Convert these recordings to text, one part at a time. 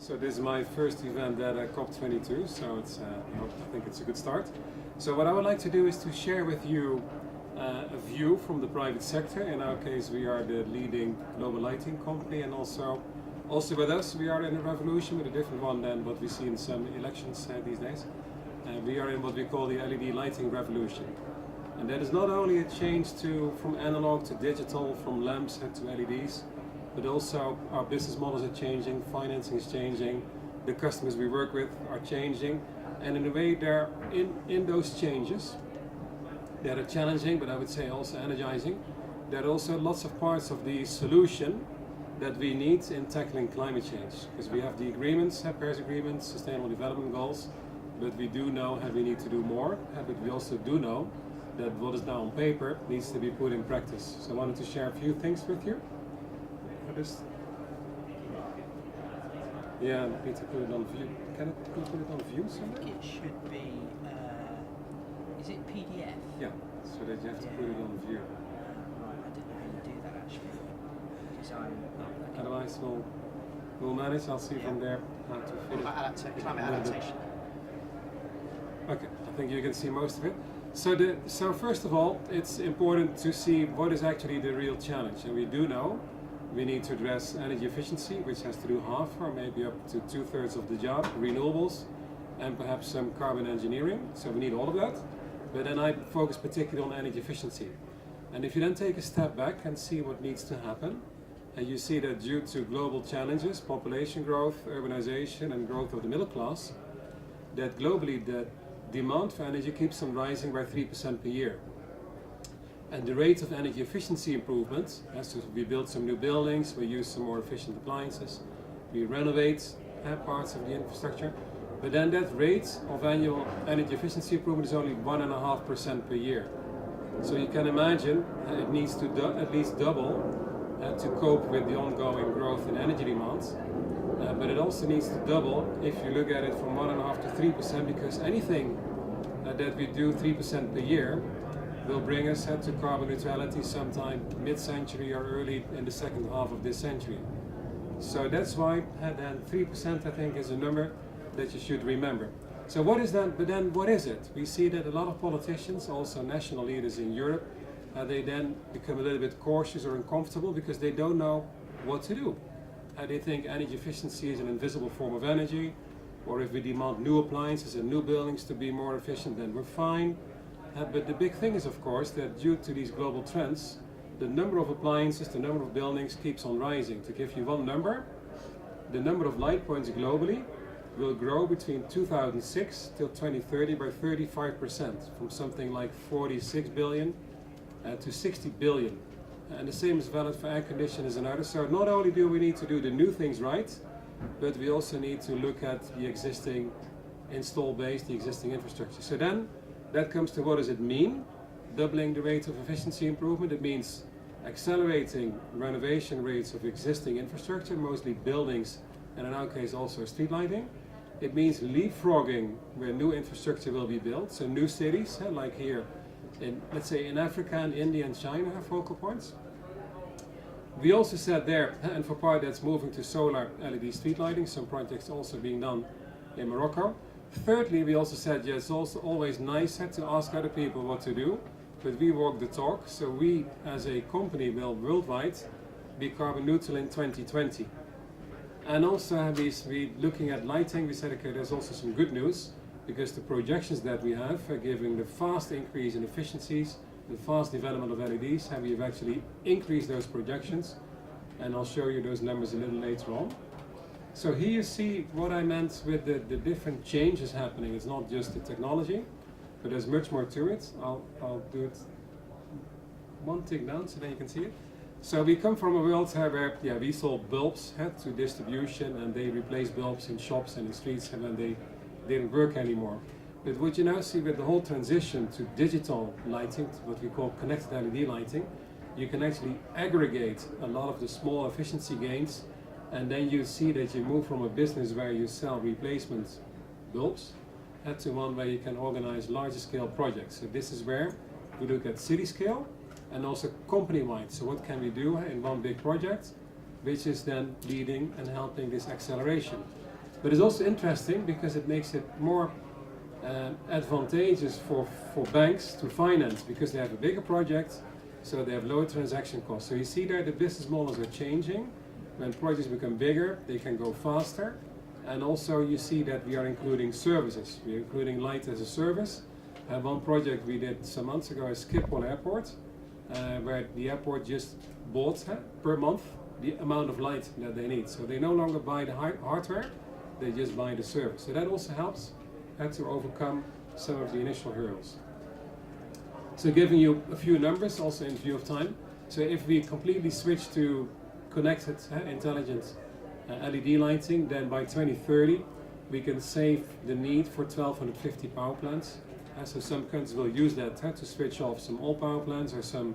So this is my first event at COP22, so I think it's a good start. So what I would like to do is to share with you a view from the private sector. In our case, we are the leading global lighting company, and also with us, we are in a revolution with a different one than what we see in some elections these days. We are in what we call the LED lighting revolution. And that is not only a change from analog to digital, from lamps to LEDs, but also our business models are changing, financing is changing, the customers we work with are changing, and in a way they're in those changes that are challenging, but I would say also energizing. There are also lots of parts of the solution that we need in tackling climate change, because we have the agreements, Paris Agreement, Sustainable Development Goals, but we do know we need to do more, but we also do know that what is now on paper needs to be put in practice. So I wanted to share a few things with you. Yeah, I need to put it on view. Can I put it on view somewhere? It should be, is it PDF? Yeah, so that you have to put it on view. Right, I don't know how you do that actually. Because I'm Otherwise we'll manage, I'll see from there how to fit it. Climate adaptation. Okay, I think you can see most of it. So first of all, it's important to see what is actually the real challenge. And we do know we need to address energy efficiency, which has to do half or maybe up to 2/3 of the job, renewables, and perhaps some carbon engineering. So we need all of that. But then I focus particularly on energy efficiency. And if you then take a step back and see what needs to happen, and you see that due to global challenges, population growth, urbanization, and growth of the middle class, that globally the demand for energy keeps on rising by 3% per year. And the rate of energy efficiency improvement, as we build some new buildings, we use some more efficient appliances, we renovate parts of the infrastructure, but then that rate of annual energy efficiency improvement is only 1.5% per year. So you can imagine it needs to at least double to cope with the ongoing growth in energy demands. But it also needs to double if you look at it from 1.5 to 3%, because anything that we do 3% per year will bring us to carbon neutrality sometime mid-century or early in the second half of this century. So that's why then 3% I think is a number that you should remember. So what is that? But then what is it? We see that a lot of politicians, also national leaders in Europe, they then become a little bit cautious or uncomfortable because they don't know what to do. They think energy efficiency is an invisible form of energy, or if we demand new appliances and new buildings to be more efficient, then we're fine. But the big thing is, of course, that due to these global trends, the number of appliances, the number of buildings keeps on rising. To give you one number, the number of light points globally will grow between 2006 till 2030 by 35%, from something like 46 billion to 60 billion. And the same is valid for air conditioners and others. So not only do we need to do the new things right, but we also need to look at the existing install base, the existing infrastructure. So then that comes to what does it mean? Doubling the rate of efficiency improvement. It means accelerating renovation rates of existing infrastructure, mostly buildings, and in our case also street lighting. It means leapfrogging where new infrastructure will be built. So new cities, like here, let's say in Africa and India and China have focal points. We also said there, and for part that's moving to solar LED street lighting, some projects also being done in Morocco. Thirdly, we also said, yes, it's also always nice to ask other people what to do, but we walk the talk. So we as a company will worldwide be carbon neutral in 2020. And also we looking at lighting, we said, okay, there's also some good news, because the projections that we have are giving the fast increase in efficiencies, the fast development of LEDs, and we've actually increased those projections, and I'll show you those numbers a little later on. So here you see what I meant with the different changes happening. It's not just the technology, but there's much more to it. I'll do it one tick down so then you can see it. So we come from a world where we sold bulbs to distribution, and they replaced bulbs in shops and in streets, and then they didn't work anymore. But what you now see with the whole transition to digital lighting, to what we call connected LED lighting, you can actually aggregate a lot of the small efficiency gains, and then you see that you move from a business where you sell replacement bulbs to one where you can organize larger scale projects. So this is where we look at city scale and also company-wide. So what can we do in one big project, which is then leading and helping this acceleration. But it's also interesting because it makes it more advantageous for banks to finance because they have a bigger project, so they have lower transaction costs. So you see there the business models are changing. When projects become bigger, they can go faster. And also you see that we are including services. We are including light as a service. One project we did some months ago is Schiphol Airport, where the airport just bought per month the amount of light that they need. So they no longer buy the hardware, they just buy the service. So that also helps to overcome some of the initial hurdles. So giving you a few numbers also in view of time. So if we completely switch to connected, intelligent LED lighting, then by 2030 we can save the need for 1,250 power plants. So some countries will use that to switch off some old power plants or some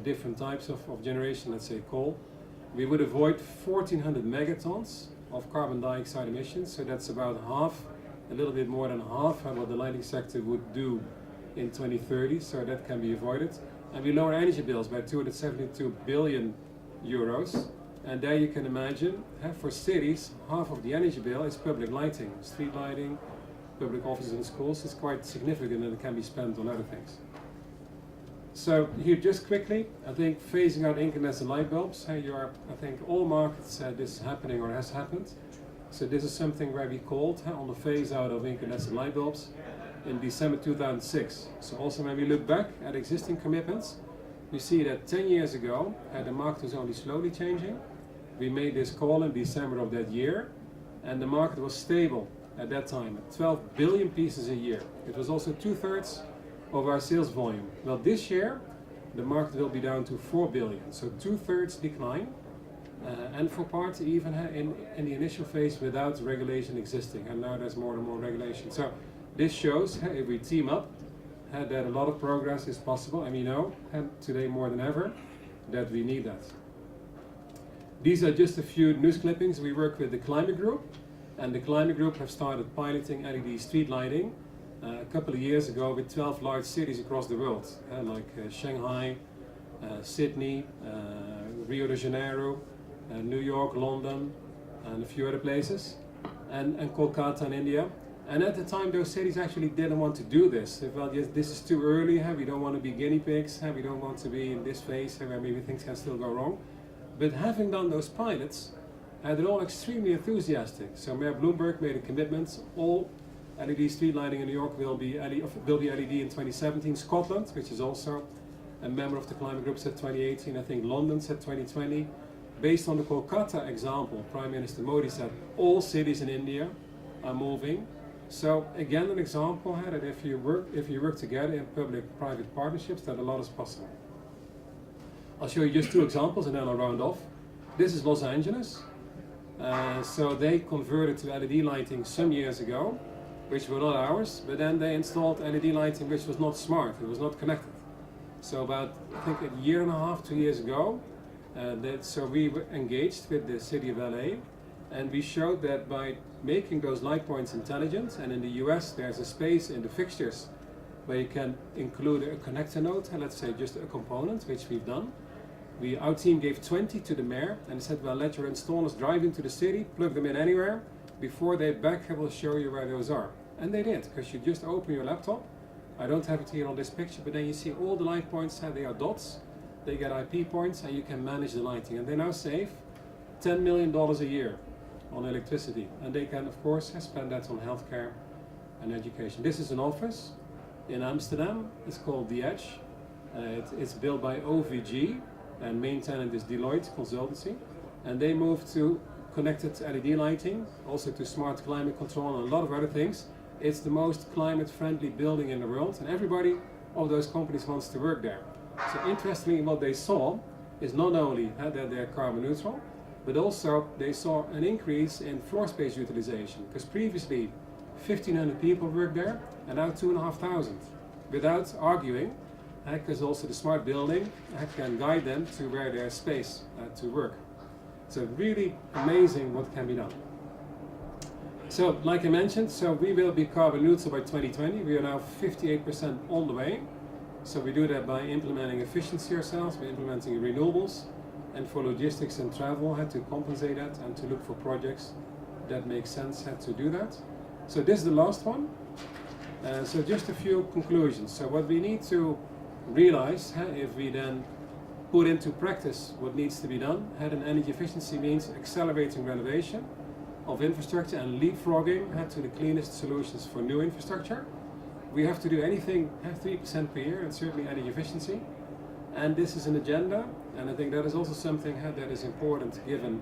different types of generation, let's say coal. We would avoid 1,400 megatons of carbon dioxide emissions, so that's about half, a little bit more than half of what the lighting sector would do in 2030, so that can be avoided. And we lower energy bills by 272 billion euros. And there you can imagine, for cities, half of the energy bill is public lighting, street lighting, public offices and schools. It's quite significant and it can be spent on other things. So here just quickly, I think phasing out incandescent light bulbs, you are, I think all markets this is happening or has happened. So this is something where we called on the phase out of incandescent light bulbs in December 2006. So also when we look back at existing commitments, we see that 10 years ago the market was only slowly changing. We made this call in December of that year and the market was stable at that time at 12 billion pieces a year. It was also 2/3 of our sales volume. Well, this year the market will be down to 4 billion, so 2/3 decline, and for parts even in the initial phase without regulation existing, and now there's more and more regulation. So this shows if we team up that a lot of progress is possible, and we know today more than ever that we need that. These are just a few news clippings. We work with the Climate Group, and the Climate Group have started piloting LED street lighting a couple of years ago with 12 large cities across the world, like Shanghai, Sydney, Rio de Janeiro, New York, London, and a few other places, and Kolkata in India. And at the time those cities actually didn't want to do this. They felt, yes, this is too early, we don't want to be guinea pigs, we don't want to be in this phase where maybe things can still go wrong. But having done those pilots, they're all extremely enthusiastic. So Mayor Bloomberg made a commitment, all LED street lighting in New York will be LED in 2017. Scotland, which is also a member of the Climate Group, said 2018. I think London said 2020. Based on the Kolkata example, Prime Minister Modi said all cities in India are moving. So again, an example that if you work together in public-private partnerships, that a lot is possible. I'll show you just two examples and then I'll round off. This is Los Angeles. So they converted to LED lighting some years ago, which were not ours, but then they installed LED lighting which was not smart, it was not connected. So about, I think a year and a half, 2 years ago, so we were engaged with the city of LA, and we showed that by making those light points intelligent, and in the US there's a space in the fixtures where you can include a connector node, let's say just a component, which we've done. Our team gave 20 to the mayor and said, well, let your installers drive into the city, plug them in anywhere, before they back, I will show you where those are. And they did, because you just open your laptop. I don't have it here on this picture, but then you see all the light points, they are dots, they get IP points, and you can manage the lighting. And they now save $10 million a year on electricity. And they can, of course, spend that on healthcare and education. This is an office in Amsterdam. It's called The Edge. It's built by OVG, and main tenant is Deloitte Consultancy. And they moved to connected LED lighting, also to smart climate control and a lot of other things. It's the most climate-friendly building in the world, and everybody of those companies wants to work there. So interestingly, what they saw is not only that they're carbon neutral, but also they saw an increase in floor space utilization, because previously 1,500 people worked there, and now 2,500, without arguing, because also the smart building can guide them to where there's space to work. So really amazing what can be done. So like I mentioned, so we will be carbon neutral by 2020. We are now 58% on the way. So we do that by implementing efficiency ourselves, by implementing renewables, and for logistics and travel, to compensate that and to look for projects that makes sense to do that. So this is the last one. So just a few conclusions. So what we need to realize, if we then put into practice what needs to be done, then energy efficiency means accelerating renovation of infrastructure and leapfrogging to the cleanest solutions for new infrastructure. We have to do anything 3% per year, and certainly energy efficiency. And this is an agenda, and I think that is also something that is important given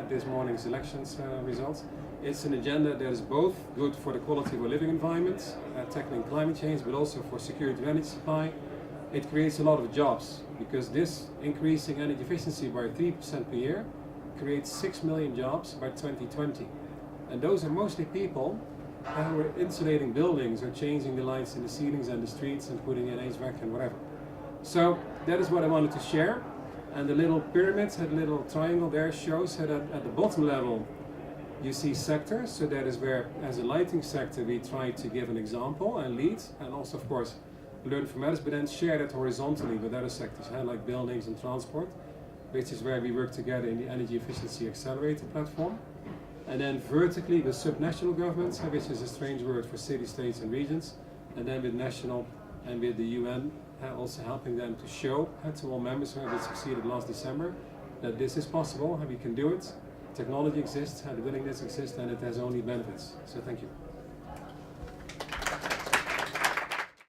this morning's elections results. It's an agenda that is both good for the quality of our living environments, tackling climate change, but also for security of energy supply. It creates a lot of jobs, because this increasing energy efficiency by 3% per year creates 6 million jobs by 2020. And those are mostly people who are insulating buildings or changing the lights in the ceilings and the streets and putting in HVAC and whatever. So that is what I wanted to share. And the little pyramid, the little triangle there shows that at the bottom level you see sectors. So that is where, as a lighting sector, we try to give an example and lead, and also of course learn from others, but then share that horizontally with other sectors, like buildings and transport, which is where we work together in the Energy Efficiency Accelerator platform. And then vertically with subnational governments, which is a strange word for cities, states and regions, and then with national and with the UN, also helping them to show to all members who have succeeded last December that this is possible, we can do it, technology exists, the willingness exists, and it has only benefits. So thank you.